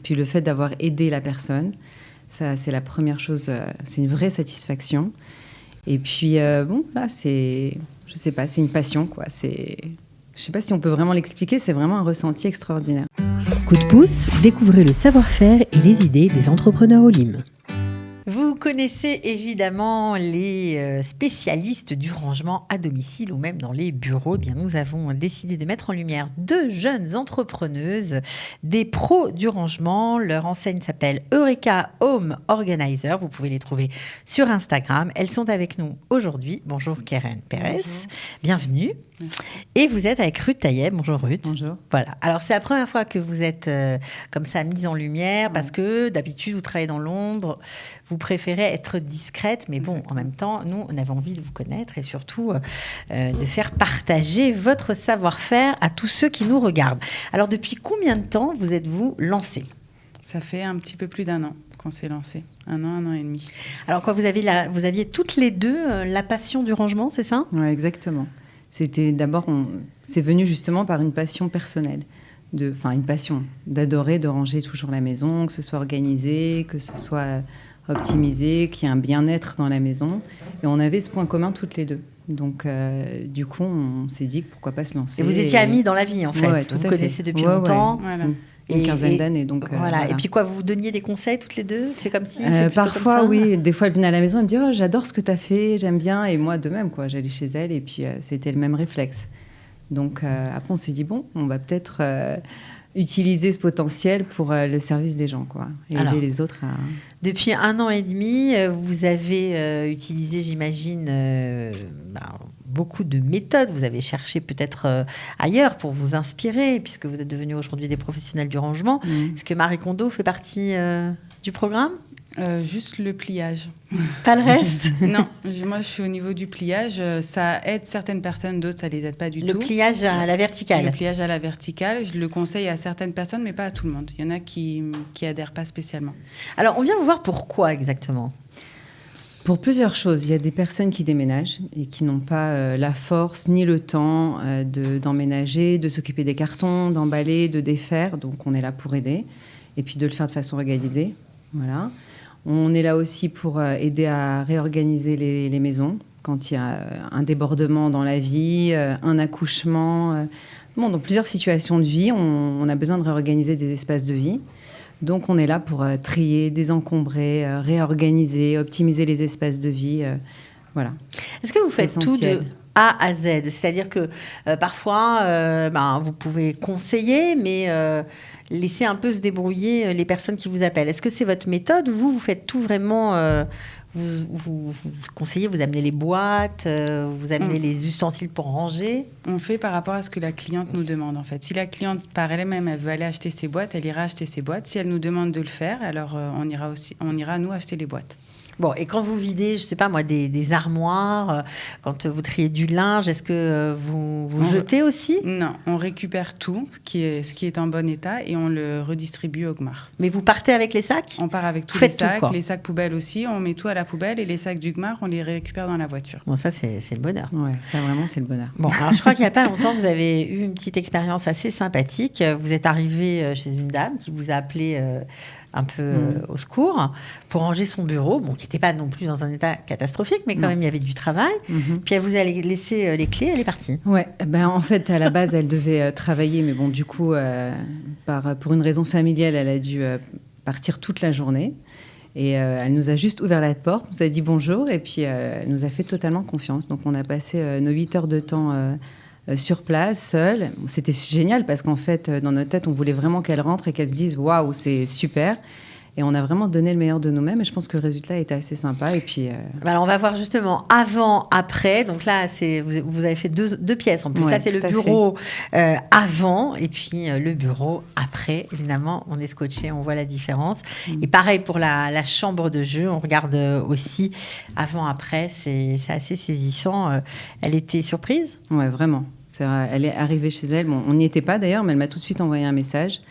puis le fait d'avoir aidé la personne, ça, c'est la première chose. C'est une vraie satisfaction. Et puis, bon, là, je sais pas, c'est une passion, quoi. Je sais pas si on peut vraiment l'expliquer, c'est vraiment un ressenti extraordinaire. Coup de pouce, découvrez le savoir-faire et les idées des entrepreneurs Olim. Vous connaissez évidemment les spécialistes du rangement à domicile ou même dans les bureaux. Eh bien, nous avons décidé de mettre en lumière 2 jeunes entrepreneuses, des pros du rangement. Leur enseigne s'appelle Eureka Home Organizer. Vous pouvez les trouver sur Instagram. Elles sont avec nous aujourd'hui. Bonjour Keren Pérez, Bonjour. Bienvenue. Et vous êtes avec Ruth Taillet. Bonjour Ruth. Bonjour. Voilà. Alors c'est la première fois que vous êtes comme ça mise en lumière parce que d'habitude vous travaillez dans l'ombre, vous préférez être discrète, mais bon, en même temps, nous on avait envie de vous connaître et surtout de faire partager votre savoir-faire à tous ceux qui nous regardent. Alors depuis combien de temps vous êtes-vous lancée ? Ça fait un petit peu plus d'1 an qu'on s'est lancé. 1 an et demi. Alors quoi, vous aviez toutes les deux la passion du rangement, c'est ça ? Oui, exactement. C'est venu justement par une passion personnelle, une passion d'adorer de ranger toujours la maison, que ce soit organisé, que ce soit optimisé, qu'il y ait un bien-être dans la maison. Et on avait ce point commun toutes les deux. Donc, du coup, on s'est dit que pourquoi pas se lancer. Et vous étiez amies dans la vie, en fait. Ouais, vous connaissez depuis longtemps. Ouais. Voilà. Une quinzaine d'années. Donc, voilà. Et puis quoi, vous vous donniez des conseils toutes les deux ? C'est comme si parfois, comme ça. Oui. Des fois, elle venait à la maison et me disait « Oh, j'adore ce que tu as fait, j'aime bien. » Et moi, de même, quoi. J'allais chez elle et puis c'était le même réflexe. Donc, après, on s'est dit « Bon, on va peut-être utiliser ce potentiel pour le service des gens, quoi. Et aider les autres à... » Depuis 1 an et demi, vous avez utilisé, j'imagine... beaucoup de méthodes. Vous avez cherché peut-être ailleurs pour vous inspirer, puisque vous êtes devenus aujourd'hui des professionnels du rangement. Est-ce que Marie Kondo fait partie du programme ? Juste le pliage. Pas le reste ? Non, moi je suis au niveau du pliage. Ça aide certaines personnes, d'autres ça les aide pas du tout. Le pliage à la verticale ? Le pliage à la verticale, je le conseille à certaines personnes, mais pas à tout le monde. Il y en a qui adhèrent pas spécialement. Alors on vient vous voir pourquoi exactement ? Pour plusieurs choses. Il y a des personnes qui déménagent et qui n'ont pas la force ni le temps d'emménager, de s'occuper des cartons, d'emballer, de défaire. Donc, on est là pour aider. Et puis, de le faire de façon organisée. Voilà. On est là aussi pour aider à réorganiser les maisons quand il y a un débordement dans la vie, un accouchement. Dans plusieurs situations de vie, on a besoin de réorganiser des espaces de vie. Donc, on est là pour trier, désencombrer, réorganiser, optimiser les espaces de vie. Voilà. Est-ce que vous faites tout de A à Z ? C'est-à-dire que parfois, vous pouvez conseiller, mais laisser un peu se débrouiller les personnes qui vous appellent. Est-ce que c'est votre méthode ou vous faites tout vraiment vous conseillez, vous amenez les boîtes, vous amenez les ustensiles pour ranger ? On fait par rapport à ce que la cliente nous demande, en fait. Si la cliente, par elle-même, elle veut aller acheter ses boîtes, elle ira acheter ses boîtes. Si elle nous demande de le faire, alors on ira nous acheter les boîtes. Bon, et quand vous videz, je sais pas moi, des armoires, quand vous triez du linge, est-ce que vous jetez aussi ? Non, on récupère tout, ce qui est en bon état, et on le redistribue au GMAR. Mais vous partez avec les sacs ? On part avec tous les sacs, les sacs poubelles aussi, on met tout à la poubelle, et les sacs du GMAR, on les récupère dans la voiture. Bon, ça, c'est le bonheur. Ouais, ça, vraiment, c'est le bonheur. Bon, alors je crois qu'il n'y a pas longtemps, vous avez eu une petite expérience assez sympathique. Vous êtes arrivé chez une dame qui vous a appelé... un peu au secours, pour ranger son bureau, qui n'était pas non plus dans un état catastrophique, mais quand même, il y avait du travail. Puis elle vous a laissé les clés, elle est partie. Ouais, en fait, à la base, elle devait travailler, mais bon, du coup, pour une raison familiale, elle a dû partir toute la journée. Et elle nous a juste ouvert la porte, nous a dit bonjour, et puis elle nous a fait totalement confiance. Donc, on a passé nos 8 heures de temps sur place, seule. C'était génial parce qu'en fait, dans notre tête, on voulait vraiment qu'elle rentre et qu'elle se dise « Waouh, c'est super !» Et on a vraiment donné le meilleur de nous-mêmes. Et je pense que le résultat était assez sympa. Et puis, alors, on va voir justement avant, après. Donc là, vous avez fait deux pièces en plus. Ouais, ça, c'est le bureau avant. Et puis, le bureau après. Évidemment, on est scotché, on voit la différence. Et pareil pour la chambre de jeu. On regarde aussi avant, après. C'est assez saisissant. Elle était surprise ? Ouais, vraiment. Elle est arrivée chez elle. Bon, on n'y était pas d'ailleurs, mais elle m'a tout de suite envoyé un message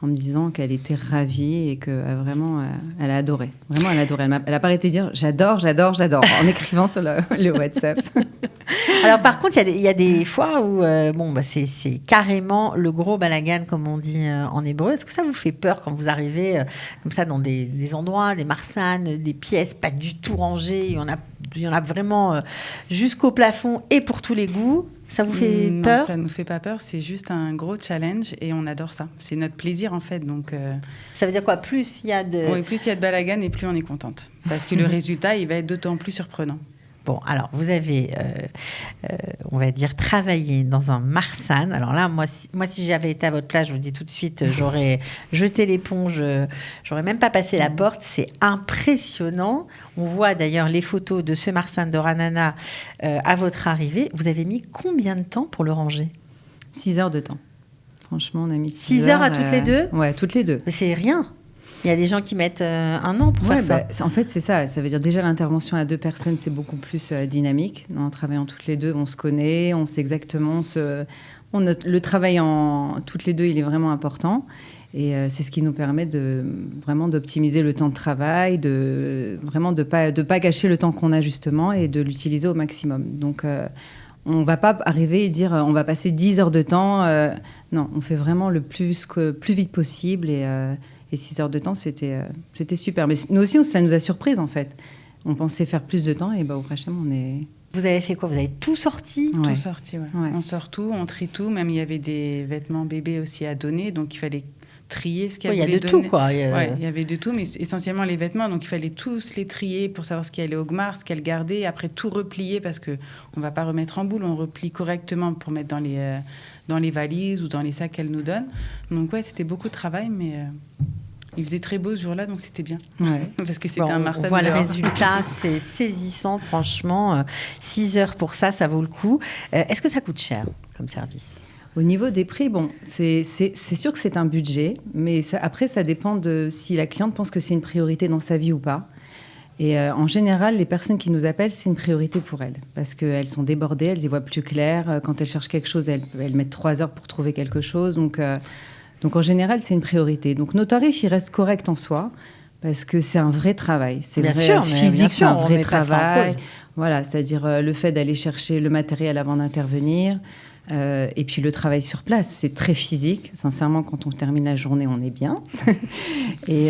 en me disant qu'elle était ravie et que vraiment, elle a adoré. Vraiment, elle a adoré. Elle n'a pas arrêté de dire « j'adore » en écrivant sur le WhatsApp. Alors par contre, il y a des fois où c'est carrément le gros balagan, comme on dit en hébreu. Est-ce que ça vous fait peur quand vous arrivez comme ça dans des endroits, des marsanes, des pièces pas du tout rangées, il y en a vraiment jusqu'au plafond et pour tous les goûts? Ça vous fait peur? Non, ça ne nous fait pas peur, c'est juste un gros challenge et on adore ça. C'est notre plaisir en fait. Donc, ça veut dire quoi? Plus il y a de... Oui, plus il y a de balagan et plus on est contente. Parce que le résultat, il va être d'autant plus surprenant. Bon, alors, vous avez, on va dire, travaillé dans un marsane. Alors là, moi, si j'avais été à votre place, je vous dis tout de suite, j'aurais jeté l'éponge, j'aurais même pas passé la porte. C'est impressionnant. On voit d'ailleurs les photos de ce marsane de Ra'anana à votre arrivée. Vous avez mis combien de temps pour le ranger? 6 heures de temps. Franchement, on a mis 6 heures à toutes les deux? Ouais, toutes les deux. Mais c'est rien. Il y a des gens qui mettent un an pour faire ça. En fait, c'est ça. Ça veut dire déjà l'intervention à 2 personnes, c'est beaucoup plus dynamique. En travaillant toutes les deux, on se connaît, on sait exactement. Le travail en toutes les deux, il est vraiment important. Et c'est ce qui nous permet vraiment d'optimiser le temps de travail, de pas gâcher le temps qu'on a justement et de l'utiliser au maximum. Donc, on ne va pas arriver et dire on va passer 10 heures de temps. Non, on fait vraiment le plus vite possible et 6 heures de temps, c'était super. Mais nous aussi, ça nous a surprise, en fait. On pensait faire plus de temps et au Hachem, on est... Vous avez fait quoi? Vous avez tout sorti? Ouais. Tout sorti, ouais. On sort tout, on trie tout. Même, il y avait des vêtements bébés aussi à donner. Donc, il fallait trier ce qu'il y avait. Il y a de tout, quoi. Il y avait de tout, mais essentiellement les vêtements. Donc, il fallait tous les trier pour savoir ce qui allait au gmar, ce qu'elle gardait. Et après, tout replier parce qu'on ne va pas remettre en boule. On replie correctement pour mettre dans les valises ou dans les sacs qu'elle nous donne. Donc, c'était beaucoup de travail, mais... Il faisait très beau ce jour-là, donc c'était bien. Ouais. Parce que c'était un marsane. On voit le résultat, c'est saisissant, franchement. 6 heures pour ça, ça vaut le coup. Est-ce que ça coûte cher comme service? Au niveau des prix, c'est sûr que c'est un budget, mais après, ça dépend de si la cliente pense que c'est une priorité dans sa vie ou pas. Et en général, les personnes qui nous appellent, c'est une priorité pour elles. Parce qu'elles sont débordées, elles y voient plus clair. Quand elles cherchent quelque chose, elles mettent 3 heures pour trouver quelque chose. Donc, en général, c'est une priorité. Donc, nos tarifs, ils restent corrects en soi, parce que c'est un vrai travail. C'est physique, c'est un vrai travail. Voilà, c'est-à-dire le fait d'aller chercher le matériel avant d'intervenir. Et puis, le travail sur place, c'est très physique. Sincèrement, quand on termine la journée, on est bien. Et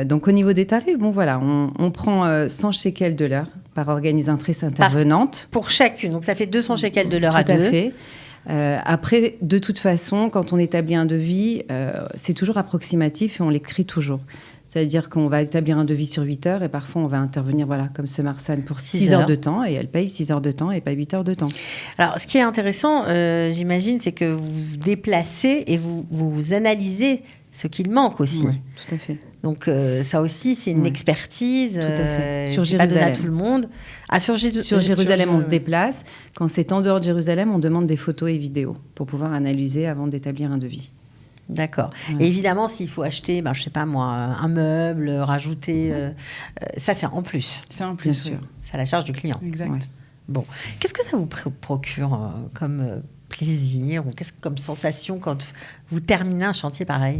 donc, au niveau des tarifs, on prend 100 shekels de l'heure par organisatrice intervenante. Pour chacune. Donc, ça fait 200 shekels de l'heure à deux. Tout à fait. Après, de toute façon, quand on établit un devis, c'est toujours approximatif et on l'écrit toujours. C'est-à-dire qu'on va établir un devis sur 8 heures et parfois on va intervenir, comme ce Marsane, pour 6 heures de temps et elle paye 6 heures de temps et pas 8 heures de temps. Alors, ce qui est intéressant, j'imagine, c'est que vous vous déplacez et vous analysez ce qu'il manque aussi. Oui, tout à fait. Donc, ça aussi, c'est une expertise. Tout à fait. Sur Jérusalem. Pas donné à tout le monde. Sur Jérusalem, on se déplace. Quand c'est en dehors de Jérusalem, on demande des photos et vidéos pour pouvoir analyser avant d'établir un devis. D'accord. Ouais. Et évidemment, s'il faut acheter, je sais pas moi, un meuble, rajouter, ça c'est en plus. C'est en plus, bien sûr. C'est à la charge du client. Exact. Ouais. Bon, qu'est-ce que ça vous procure comme plaisir ou comme sensation quand vous terminez un chantier pareil?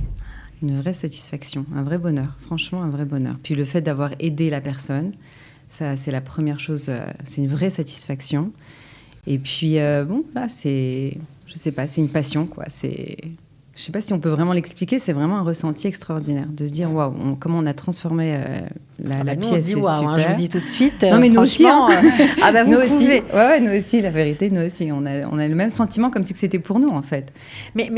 Une vraie satisfaction, un vrai bonheur. Franchement, un vrai bonheur. Puis le fait d'avoir aidé la personne, ça c'est la première chose. C'est une vraie satisfaction. Et puis c'est, je sais pas, c'est une passion quoi. Je ne sais pas si on peut vraiment l'expliquer, c'est vraiment un ressenti extraordinaire de se dire waouh, comment on a transformé la pièce. On se dit waouh, je vous dis tout de suite. Non mais nous aussi, vous nous pouvez. Aussi. Ouais, nous aussi, la vérité, nous aussi, on a le même sentiment comme si c'était pour nous en fait. Mais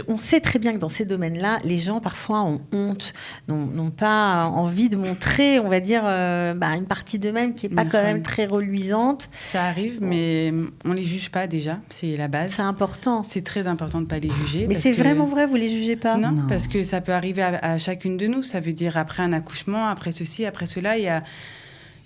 on sait très bien que dans ces domaines-là, les gens parfois ont honte, n'ont pas envie de montrer, on va dire, une partie d'eux-mêmes qui n'est pas quand même très reluisante. Ça arrive, mais on ne les juge pas déjà, c'est la base. C'est important. C'est très important de ne pas les juger. Mais c'est vraiment vrai, vous les jugez pas? Non, parce que ça peut arriver à chacune de nous. Ça veut dire après un accouchement, après ceci, après cela. Il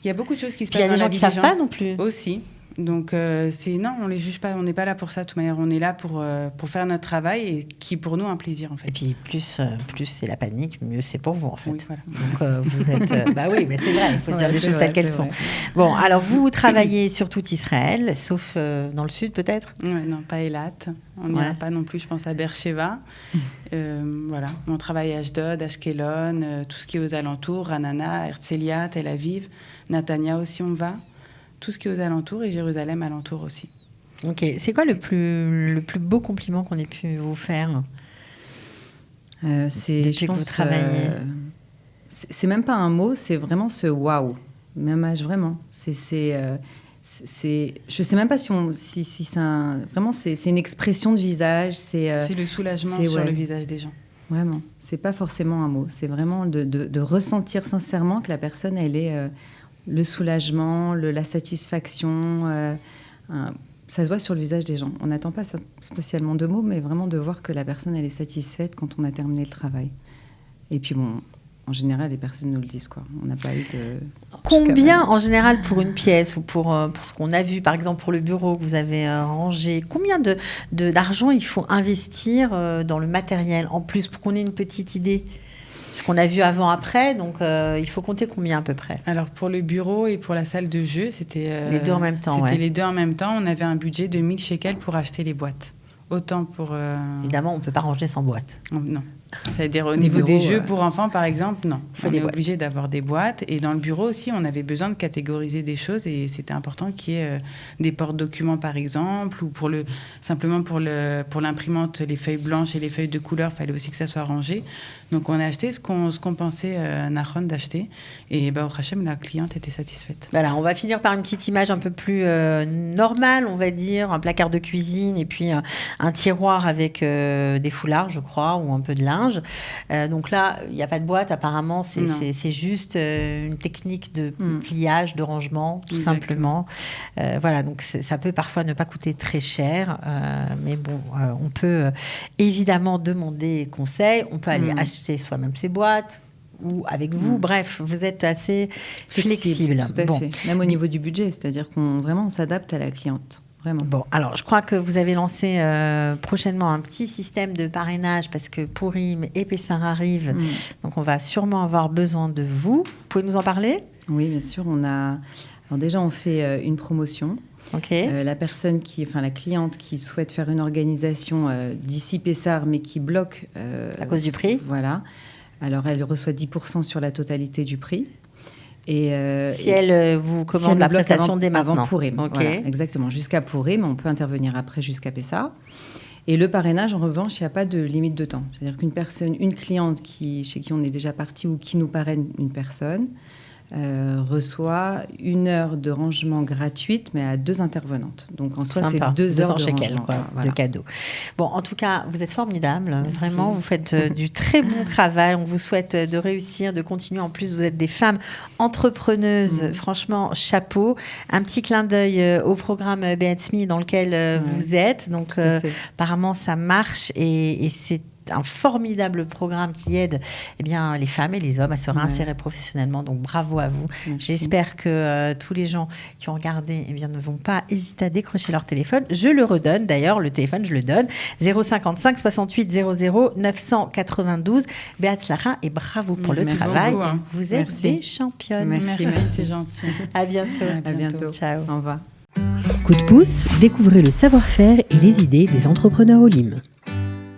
y a beaucoup de choses qui se passent dans la vie des gens. Il y a des gens qui ne savent pas non plus. Aussi. Donc, non, on ne les juge pas. On n'est pas là pour ça. De toute manière, on est là pour faire notre travail et qui est pour nous un plaisir, en fait. Et puis, plus c'est la panique, mieux c'est pour vous, en fait. Oui, voilà. Donc, vous êtes... oui, mais c'est vrai, il faut dire les choses telles qu'elles sont. Bon, alors, vous travaillez sur tout Israël, sauf dans le sud, peut-être? Non, pas Eilat. On n'ira pas non plus, je pense, à Beersheva. Voilà. On travaille à Ashdod, Ashkelon, tout ce qui est aux alentours, Ra'anana, Herzliya, Tel Aviv, Netanya aussi, on va. tout ce qui est aux alentours et Jérusalem alentour aussi. Ok, c'est quoi le plus beau compliment qu'on ait pu vous faire Depuis que vous travaillez c'est même pas un mot, c'est vraiment ce waouh. Même âge, vraiment. Je sais même pas si c'est vraiment c'est une expression de visage. C'est le soulagement sur le visage des gens. Vraiment, c'est pas forcément un mot. C'est vraiment de ressentir sincèrement que la personne, elle est le soulagement, la satisfaction. Ça se voit sur le visage des gens. On n'attend pas spécialement de mots, mais vraiment de voir que la personne, elle est satisfaite quand on a terminé le travail. Et puis bon, en général, les personnes nous le disent, quoi. On n'a pas eu de... Combien, en général, pour une pièce ou pour ce qu'on a vu, par exemple, pour le bureau que vous avez rangé, combien d'argent il faut investir dans le matériel en plus pour qu'on ait une petite idée ? Ce qu'on a vu avant-après, donc il faut compter combien à peu près ? Alors pour le bureau et pour la salle de jeu, c'était... les deux en même temps, C'était les deux en même temps. On avait un budget de 1000 shekels pour acheter les boîtes. Autant pour... Évidemment, on ne peut pas ranger sans boîte. Non. C'est-à-dire au niveau des jeux pour enfants, par exemple, non. On est obligé d'avoir des boîtes. Et dans le bureau aussi, on avait besoin de catégoriser des choses et c'était important qu'il y ait des porte-documents, par exemple, ou simplement pour l'imprimante, les feuilles blanches et les feuilles de couleur, il fallait aussi que ça soit rangé. Donc on a acheté ce qu'on pensait Nahon d'acheter. Et au Hachem, la cliente était satisfaite. Voilà, on va finir par une petite image un peu plus normale, on va dire, un placard de cuisine et puis un tiroir avec des foulards, je crois, ou un peu de linge. Donc là, il n'y a pas de boîte, apparemment, c'est juste une technique de pliage, de rangement, tout simplement. Voilà, donc ça peut parfois ne pas coûter très cher, mais bon, on peut évidemment demander conseil, on peut aller acheter soi-même ses boîtes, ou avec vous, bref, vous êtes assez flexible. Tout à fait. Même au niveau du budget, c'est-à-dire qu'on s'adapte à la cliente. Vraiment. Bon, alors je crois que vous avez lancé prochainement un petit système de parrainage parce que Purim et Pessah arrivent, donc on va sûrement avoir besoin de vous. Vous pouvez nous en parler ? Oui, bien sûr. Alors déjà, on fait une promotion. Okay. La cliente qui souhaite faire une organisation d'ici Pessah, mais qui bloque... à cause du prix ? Voilà. Alors, elle reçoit 10% sur la totalité du prix. Et, si elle vous commande la prestation dès maintenant. Avant Purim, voilà, exactement. Jusqu'à Purim, on peut intervenir après jusqu'à Pessah. Et le parrainage, en revanche, il n'y a pas de limite de temps. C'est-à-dire une cliente chez qui on est déjà parti ou qui nous parraine une personne, reçoit 1 heure de rangement gratuite, mais à 2 intervenantes. Donc en soi, c'est 2 heures de rangement, de cadeaux. Bon, en tout cas, vous êtes formidable. Merci. Vraiment, vous faites du très bon travail. On vous souhaite de réussir, de continuer. En plus, vous êtes des femmes entrepreneuses. Franchement, chapeau. Un petit clin d'œil au programme Beatsmi dans lequel vous êtes. Donc, apparemment, ça marche et c'est un formidable programme qui aide les femmes et les hommes à se réinsérer professionnellement. Donc, bravo à vous. Merci. J'espère que tous les gens qui ont regardé ne vont pas hésiter à décrocher leur téléphone. Je le redonne. D'ailleurs, le téléphone, je le donne. 055 68 00 992. Beatzlacha et bravo pour le travail. Beaucoup, hein. Vous êtes des championnes. Merci, c'est gentil. À bientôt. À bientôt. Ciao. Au revoir. Coup de pouce, découvrez le savoir-faire et les idées des entrepreneurs Olim.